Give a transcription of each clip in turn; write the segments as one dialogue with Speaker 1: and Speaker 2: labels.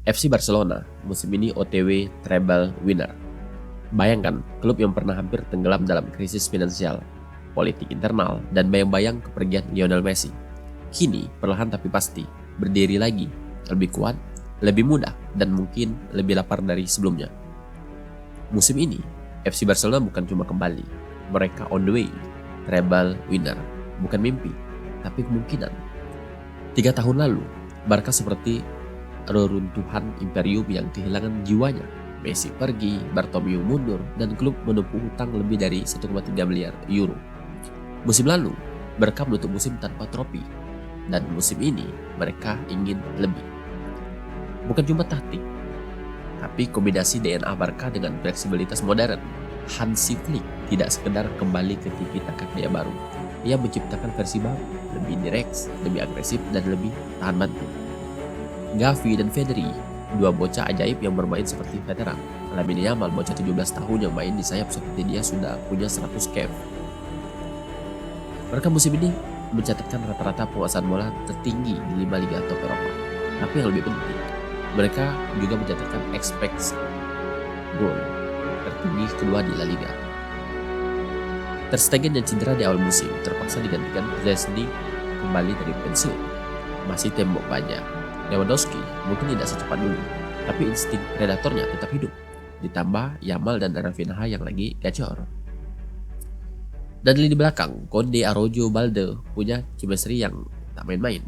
Speaker 1: FC Barcelona musim ini OTW treble winner. Bayangkan, klub yang pernah hampir tenggelam dalam krisis finansial, politik internal, dan bayang-bayang kepergian Lionel Messi. Kini, perlahan tapi pasti, berdiri lagi, lebih kuat, lebih mudah, dan mungkin lebih lapar dari sebelumnya. Musim ini, FC Barcelona bukan cuma kembali, mereka on the way, treble winner. Bukan mimpi, tapi kemungkinan. 3 tahun lalu, Barca seperti reruntuhan imperium yang kehilangan jiwanya. Messi pergi, Bartomeu mundur, dan klub menumpuk hutang lebih dari 1,3 miliar euro. Musim lalu, Barca menutup musim tanpa trofi, dan musim ini mereka ingin lebih. Bukan cuma taktik, tapi kombinasi DNA Barca dengan fleksibilitas modern. Hansi Flick tidak sekedar kembali ke tiki-taka gaya baru. Ia menciptakan versi baru, lebih direct, lebih agresif, dan lebih tahan banting. Gavi dan Pedri, dua bocah ajaib yang bermain seperti veteran. Lamine Yamal, bocah 17 tahun yang main di sayap seperti dia sudah punya 100 cap. Mereka musim ini mencatatkan rata-rata penguasaan bola tertinggi di 5 liga top Eropa. Tapi yang lebih penting, mereka juga mencatatkan expected goal tertinggi kedua di La Liga. Ter Stegen yang cedera di awal musim terpaksa digantikan Szczęsny kembali dari pensiun. Masih tembok baja. Lewandowski mungkin tidak secepat dulu, tapi insting predatornya tetap hidup. Ditambah Yamal dan Rafinha yang lagi gacor. Dan lini belakang, Konde, Araujo, Balde punya chemistry yang tak main-main.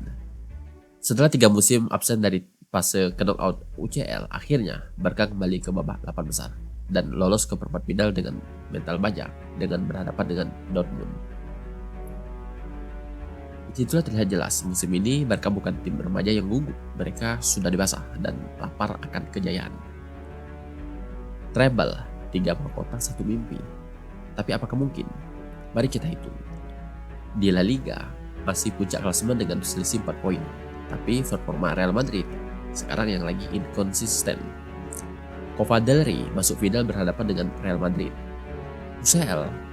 Speaker 1: Setelah 3 musim absen dari fase knockout UCL, akhirnya Barca kembali ke babak 8 besar dan lolos ke perempat final dengan mental baja dengan berhadapan dengan Dortmund. Itulah terlihat jelas, musim ini Barca bukan tim remaja yang gugup, mereka sudah dewasa dan lapar akan kejayaan. Treble, 3 mahkota 1 mimpi. Tapi apakah mungkin? Mari kita hitung. Di La Liga masih puncak klasemen dengan selisih 4 poin, tapi performa Real Madrid sekarang yang lagi inkonsisten. Copa del Rey masuk final berhadapan dengan Real Madrid. UCL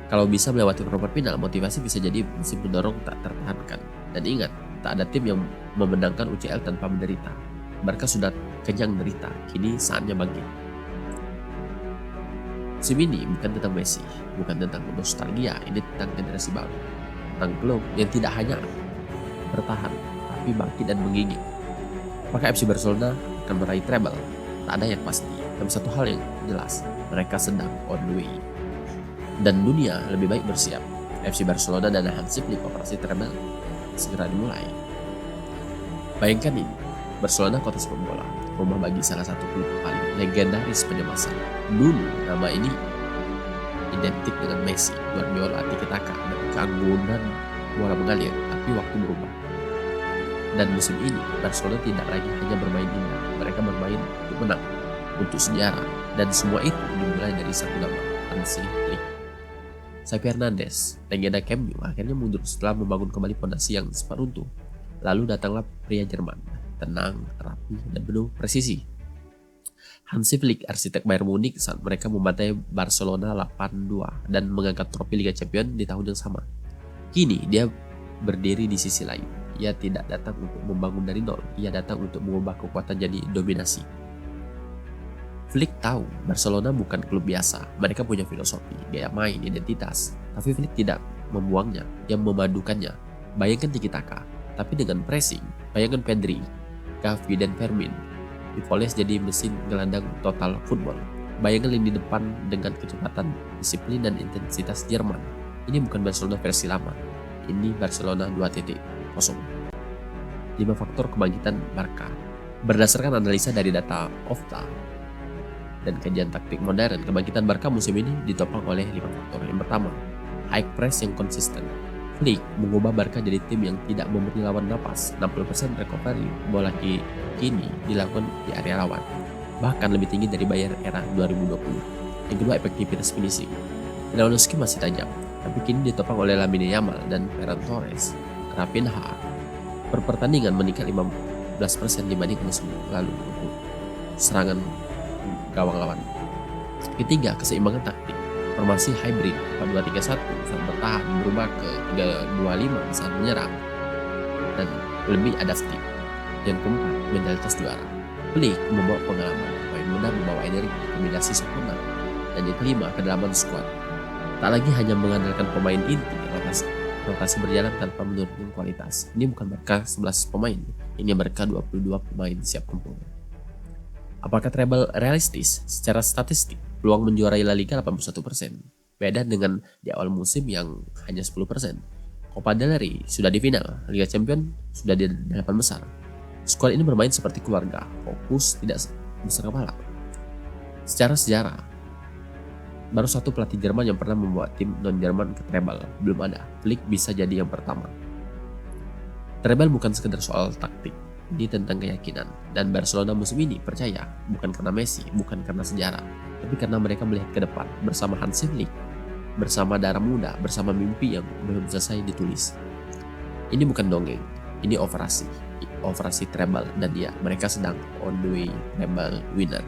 Speaker 1: kalau bisa melewati perempat final, motivasi bisa jadi mesin pendorong tak tertahankan. Dan ingat, tak ada tim yang memenangkan UCL tanpa menderita. Barca sudah kenyang derita, kini saatnya bangkit. Musim ini bukan tentang Messi, bukan tentang nostalgia, ini tentang generasi baru. Tentang klub yang tidak hanya bertahan, tapi bangkit dan menggigit. Maka FC Barcelona akan meraih treble, tak ada yang pasti. Tapi satu hal yang jelas, mereka sedang on the way. Dan dunia lebih baik bersiap. FC Barcelona dan Hansi Flick operasi treble segera dimulai. Bayangkan ini, Barcelona kota sepak bola, rumah bagi salah satu klub paling legendaris pada masa. Dulu nama ini identik dengan Messi, Guardiola, tiki-taka, dan keanggunan bola mengalir, tapi waktu berubah. Dan musim ini, Barcelona tidak lagi hanya bermain indah, mereka bermain untuk menang, untuk sejarah, dan semua itu dimulai dari satu nama, Hansi Flick. Xavi Hernandez, legenda Camp Nou, akhirnya mundur setelah membangun kembali fondasi yang sempat runtuh. Lalu datanglah pria Jerman, tenang, rapi, dan penuh presisi. Hansi Flick, arsitek Bayern Munich saat mereka membantai Barcelona 8-2 dan mengangkat trofi Liga Champions di tahun yang sama. Kini dia berdiri di sisi lain. Ia tidak datang untuk membangun dari nol, ia datang untuk mengubah kekuatan jadi dominasi. Flick tahu Barcelona bukan klub biasa, mereka punya filosofi, gaya main, identitas. Tapi Flick tidak membuangnya, dia memadukannya. Bayangkan tiki-taka, tapi dengan pressing. Bayangkan Pedri, Gavi, dan Fermin dipoles jadi mesin gelandang total football. Bayangkan lini depan dengan kecepatan, disiplin, dan intensitas Jerman. Ini bukan Barcelona versi lama, ini Barcelona 2.0. 5 faktor kebangkitan Barca. Berdasarkan analisa dari data Opta dan kajian taktik modern, kebangkitan Barca musim ini ditopang oleh 5 faktor. Yang pertama, high press yang konsisten. Flick mengubah Barca jadi tim yang tidak memberi lawan napas. 60% recovery bola kini dilakukan di area lawan, bahkan lebih tinggi dari Bayern era 2020. Yang kedua, efektivitas finishing. Lewandowski masih tajam, tapi kini ditopang oleh Lamine Yamal dan Ferran Torres. Rafinha per pertandingan meningkat 15% dibanding musim lalu untuk serangan gawang lawan. Ketiga, keseimbangan taktik. Formasi hybrid 4-2-3-1 saat bertahan berubah ke 3-2-5 saat menyerang dan lebih adaptif. Yang keempat, mentalitas juara. Flick membawa pengalaman, pemain muda membawa energi, kombinasi sempurna, dan yang kelima, kedalaman skuad. Tak lagi hanya mengandalkan pemain inti, rotasi berjalan tanpa menurunkan kualitas. Ini bukan berkah 11 pemain, ini berkah 22 pemain siap tempur. Apakah treble realistis? Secara statistik, peluang menjuarai La Liga 81%. Beda dengan di awal musim yang hanya 10%. Copa del Rey sudah di final, Liga Champions sudah di 8 besar. Skuad ini bermain seperti keluarga, fokus, tidak besar kepala. Secara sejarah, baru satu pelatih Jerman yang pernah membawa tim non-Jerman ke treble, belum ada. Flick bisa jadi yang pertama. Treble bukan sekedar soal taktik, ini tentang keyakinan. Dan Barcelona musim ini percaya, bukan karena Messi, bukan karena sejarah, tapi karena mereka melihat ke depan bersama Hansi Flick, bersama darah muda, bersama mimpi yang belum selesai ditulis. Ini bukan dongeng, ini operasi treble, dan ya, mereka sedang on the way treble winner.